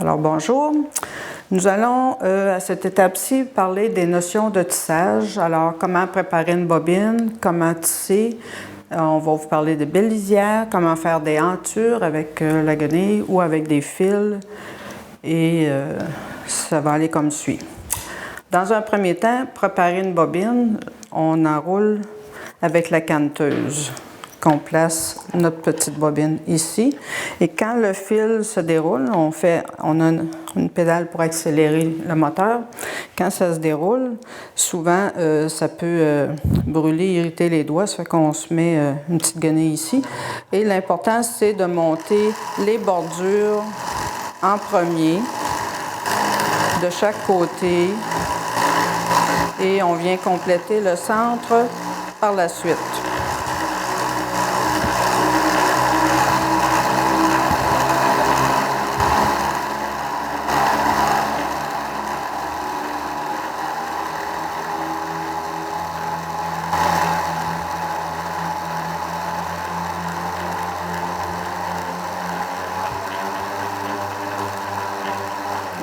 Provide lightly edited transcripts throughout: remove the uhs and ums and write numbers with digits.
Alors bonjour, nous allons à cette étape-ci parler des notions de tissage. Alors comment préparer une bobine, comment tisser, on va vous parler de belle lisière, comment faire des hantures avec la guenille ou avec des fils et ça va aller comme suit. Dans un premier temps, préparer une bobine, on enroule avec la canteuse. On place notre petite bobine ici. Et quand le fil se déroule, on a une pédale pour accélérer le moteur. Quand ça se déroule, souvent, ça peut brûler, irriter les doigts. Ça fait qu'on se met une petite guenille ici. Et l'important, c'est de monter les bordures en premier, de chaque côté. Et on vient compléter le centre par la suite.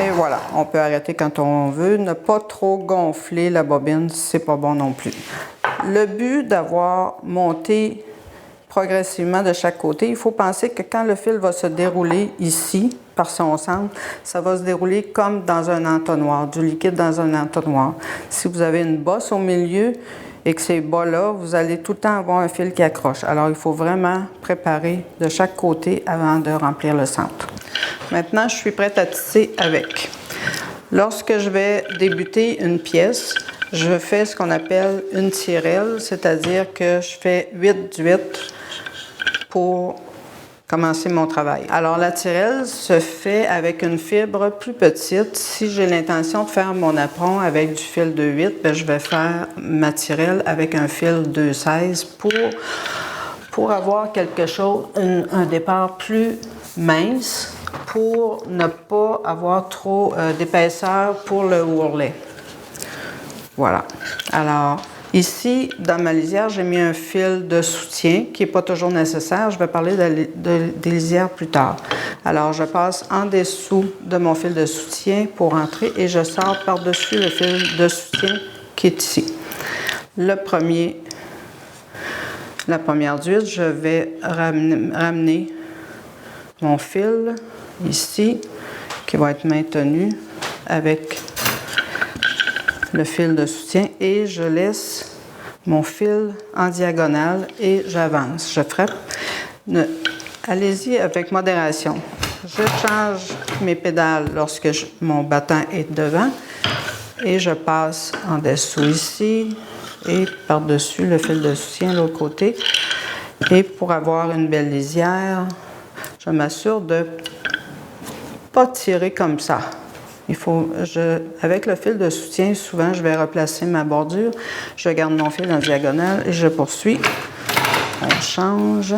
Et voilà, on peut arrêter quand on veut. Ne pas trop gonfler la bobine, c'est pas bon non plus. Le but d'avoir monté progressivement de chaque côté, il faut penser que quand le fil va se dérouler ici, par son centre, ça va se dérouler comme dans un entonnoir, du liquide dans un entonnoir. Si vous avez une bosse au milieu et que c'est bas là, vous allez tout le temps avoir un fil qui accroche. Alors, il faut vraiment préparer de chaque côté avant de remplir le centre. Maintenant, je suis prête à tisser avec. Lorsque je vais débuter une pièce, je fais ce qu'on appelle une tirelle, c'est-à-dire que je fais 8-8 pour commencer mon travail. Alors, la tirelle se fait avec une fibre plus petite. Si j'ai l'intention de faire mon apron avec du fil 2,8, bien, je vais faire ma tirelle avec un fil 2,16 pour avoir quelque chose, un départ plus mince, pour ne pas avoir trop d'épaisseur pour le ourlet. Voilà. Alors, ici, dans ma lisière, j'ai mis un fil de soutien qui n'est pas toujours nécessaire. Je vais parler des lisières plus tard. Alors, je passe en dessous de mon fil de soutien pour entrer et je sors par-dessus le fil de soutien qui est ici. La première d'huile, je vais ramener mon fil ici qui va être maintenu avec le fil de soutien et je laisse mon fil en diagonale et j'avance. Je frappe. Allez-y avec modération. Je change mes pédales lorsque mon battant est devant et je passe en dessous ici et par-dessus le fil de soutien de l'autre côté. Et pour avoir une belle lisière, je m'assure de ne pas tirer comme ça. Avec le fil de soutien, souvent, je vais replacer ma bordure. Je garde mon fil en diagonale et je poursuis. On change.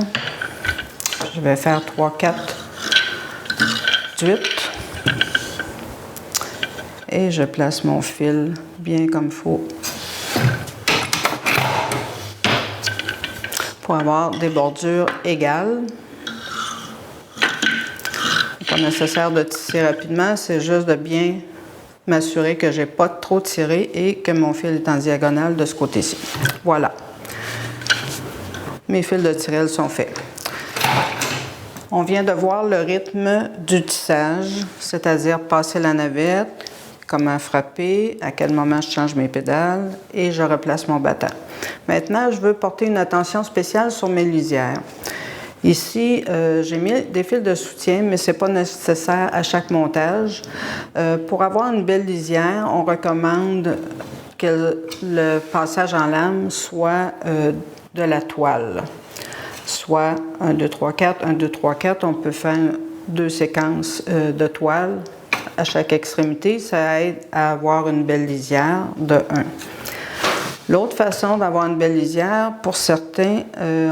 Je vais faire 3-4 8. Et je place mon fil bien comme il faut pour avoir des bordures égales. Pas nécessaire de tisser rapidement, c'est juste de bien m'assurer que je n'ai pas trop tiré et que mon fil est en diagonale de ce côté-ci. Voilà. Mes fils de tirelle sont faits. On vient de voir le rythme du tissage, c'est-à-dire passer la navette, comment frapper, à quel moment je change mes pédales et je replace mon battant. Maintenant, je veux porter une attention spéciale sur mes lisières. Ici, j'ai mis des fils de soutien, mais ce n'est pas nécessaire à chaque montage. Pour avoir une belle lisière, on recommande que le passage en lame soit de la toile. Soit 1, 2, 3, 4, 1, 2, 3, 4. On peut faire 2 séquences de toile à chaque extrémité. Ça aide à avoir une belle lisière de 1. L'autre façon d'avoir une belle lisière, pour certains,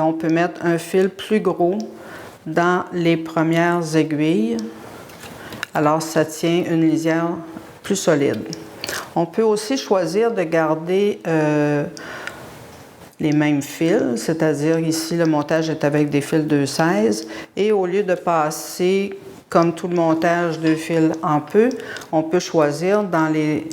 on peut mettre un fil plus gros dans les premières aiguilles. Alors, ça tient une lisière plus solide. On peut aussi choisir de garder les mêmes fils, c'est-à-dire ici, le montage est avec des fils 2,16 et au lieu de passer comme tout le montage de fils en peut, on peut choisir dans les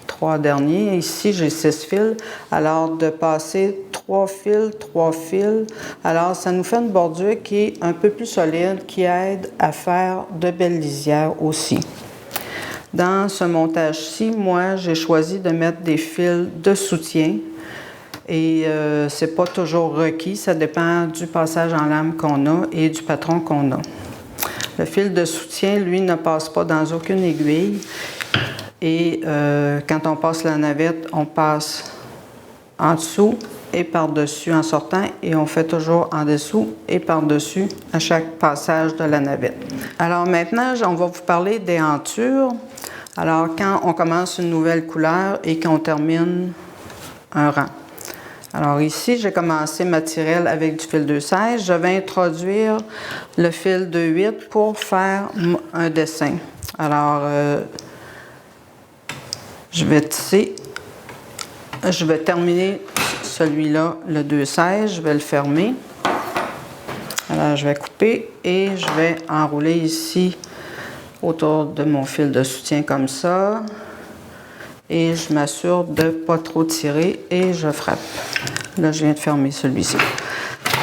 3 derniers. Ici, j'ai 6 fils. Alors, de passer 3 fils, 3 fils. Alors, ça nous fait une bordure qui est un peu plus solide, qui aide à faire de belles lisières aussi. Dans ce montage-ci, moi, j'ai choisi de mettre des fils de soutien. Et c'est pas toujours requis, ça dépend du passage en lame qu'on a et du patron qu'on a. Le fil de soutien, lui, ne passe pas dans aucune aiguille. Et quand on passe la navette, on passe en dessous et par-dessus en sortant, et on fait toujours en dessous et par-dessus à chaque passage de la navette. Alors maintenant, on va vous parler des hantures. Alors quand on commence une nouvelle couleur et qu'on termine un rang. Alors ici, j'ai commencé ma tirelle avec du fil 2,16. Je vais introduire le fil 2,8 pour faire un dessin. Alors, je vais tisser. Je vais terminer celui-là, le 2,16. Je vais le fermer. Alors, je vais couper et je vais enrouler ici autour de mon fil de soutien comme ça. Et je m'assure de ne pas trop tirer et je frappe. Là, je viens de fermer celui-ci.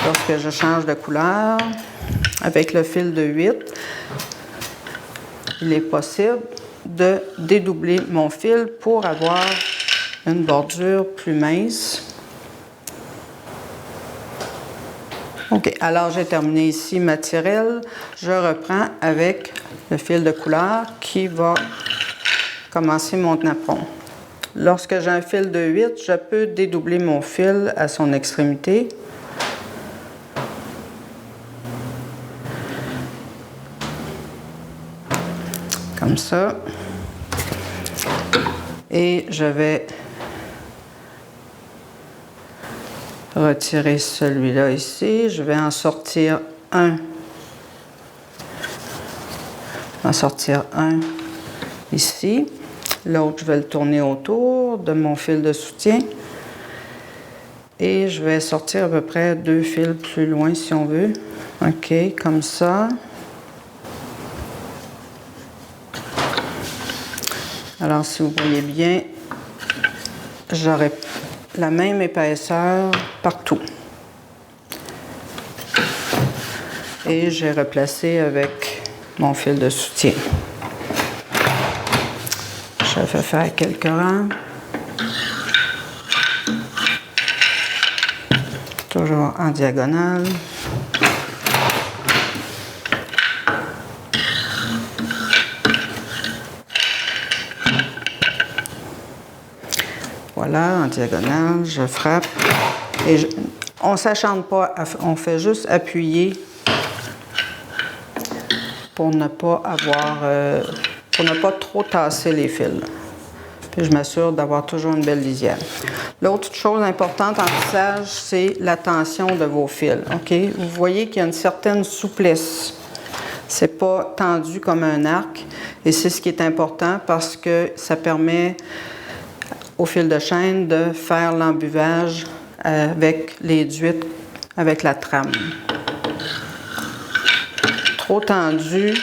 Lorsque je change de couleur, avec le fil de 8, il est possible de dédoubler mon fil pour avoir une bordure plus mince. OK, alors j'ai terminé ici ma tirelle. Je reprends avec le fil de couleur qui va commencer mon napperon. Lorsque j'ai un fil de 8, je peux dédoubler mon fil à son extrémité. Comme ça. Et je vais retirer celui-là ici. Je vais en sortir un. Ici. L'autre, je vais le tourner autour de mon fil de soutien. Et je vais sortir à peu près 2 fils plus loin si on veut. OK, comme ça. Alors, si vous voyez bien, j'aurai la même épaisseur partout. Et j'ai replacé avec mon fil de soutien. Je vais faire quelques rangs. Toujours en diagonale. Voilà, en diagonale, je frappe. Et on ne s'acharne pas, on fait juste appuyer pour ne pas avoir... pour ne pas trop tasser les fils. Puis je m'assure d'avoir toujours une belle lisière. L'autre chose importante en tissage, c'est la tension de vos fils. OK? Vous voyez qu'il y a une certaine souplesse. C'est pas tendu comme un arc. Et c'est ce qui est important parce que ça permet au fil de chaîne de faire l'embuvage avec les duites, avec la trame. Trop tendu,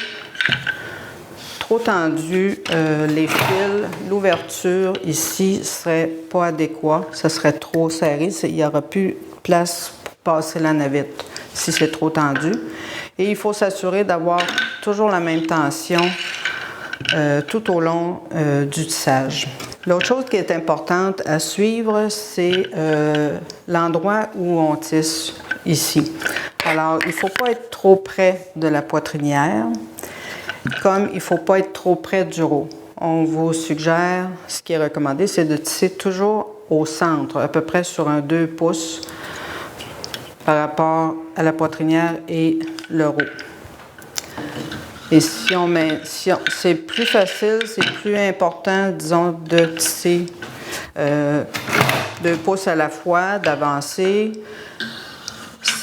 les fils, l'ouverture ici serait pas adéquat, ça serait trop serré, il n'y aura plus de place pour passer la navette si c'est trop tendu. Et il faut s'assurer d'avoir toujours la même tension tout au long du tissage. L'autre chose qui est importante à suivre, c'est l'endroit où on tisse ici. Alors, il ne faut pas être trop près de la poitrinière, comme il ne faut pas être trop près du rot. On vous suggère, ce qui est recommandé, c'est de tisser toujours au centre, à peu près sur un 2 pouces par rapport à la poitrinière et le rot. Et si c'est plus facile, c'est plus important, disons, de tisser 2 pouces à la fois, d'avancer.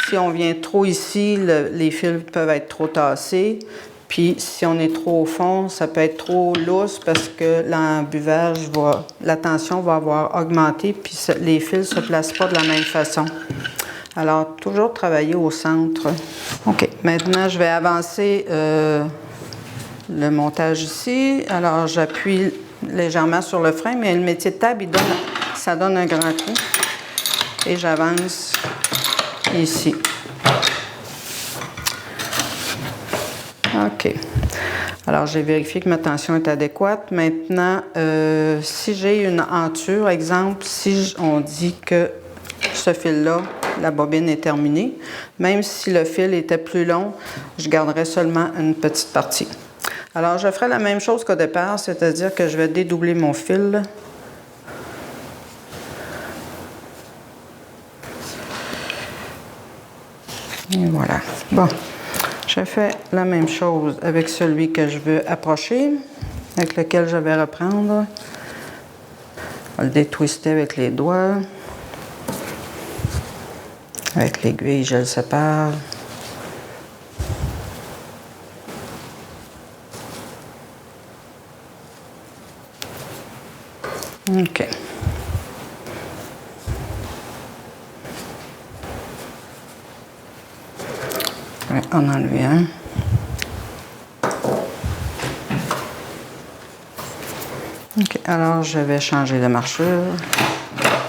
Si on vient trop ici, les fils peuvent être trop tassés. Puis si on est trop au fond, ça peut être trop lousse parce que l'embuvage la tension va avoir augmenté, puis les fils ne se placent pas de la même façon. Alors, toujours travailler au centre. OK. Maintenant, je vais avancer le montage ici. Alors, j'appuie légèrement sur le frein, mais le métier de table, ça donne un grand coup. Et j'avance ici. OK. Alors, j'ai vérifié que ma tension est adéquate. Maintenant, si j'ai une enture, exemple, si on dit que ce fil-là, la bobine est terminée, même si le fil était plus long, je garderai seulement une petite partie. Alors, je ferai la même chose qu'au départ, c'est-à-dire que je vais dédoubler mon fil. Et voilà. Bon, je fais la même chose avec celui que je veux approcher, avec lequel je vais reprendre. On va le détwister avec les doigts. Avec l'aiguille, je le sépare. OK. Je vais en enlever un. OK. Alors, je vais changer de marchure.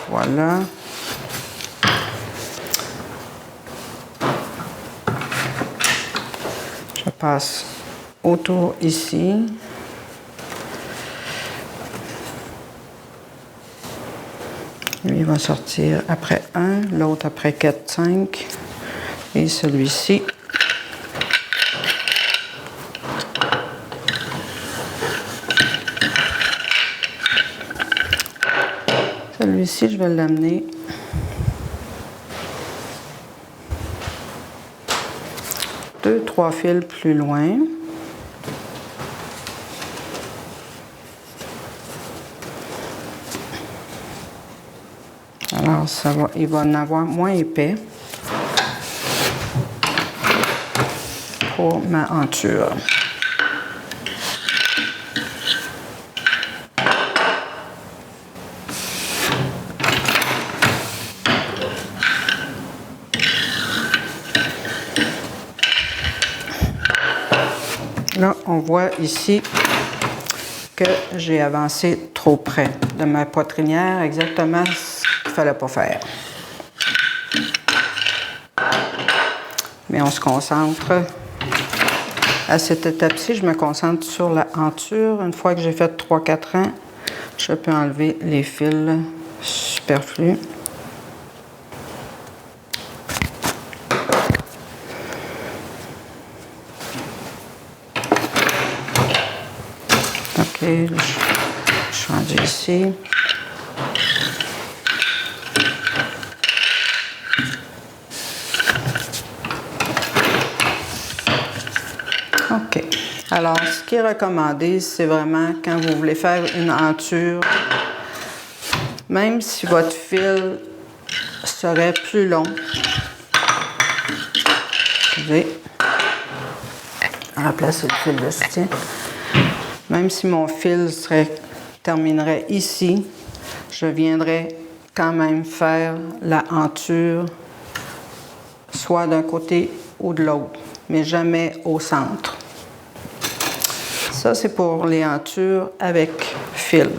Voilà. Je passe autour ici. Lui, il va sortir après 1, l'autre après 4, 5. Et celui-ci. Celui-ci, je vais l'amener deux, trois fils plus loin. Alors, il va en avoir moins épais pour ma enture. Là, on voit ici que j'ai avancé trop près de ma poitrinière, exactement ce qu'il ne fallait pas faire. Mais on se concentre. À cette étape-ci, je me concentre sur la enture. Une fois que j'ai fait 3-4 rangs, je peux enlever les fils superflus. OK, je change ici. OK. Alors, ce qui est recommandé, c'est vraiment quand vous voulez faire une enture, même si votre fil serait plus long, excusez, remplacer le fil de soutien. Même si mon fil terminerait ici, je viendrais quand même faire la enture soit d'un côté ou de l'autre, mais jamais au centre. Ça, c'est pour les entures avec fil.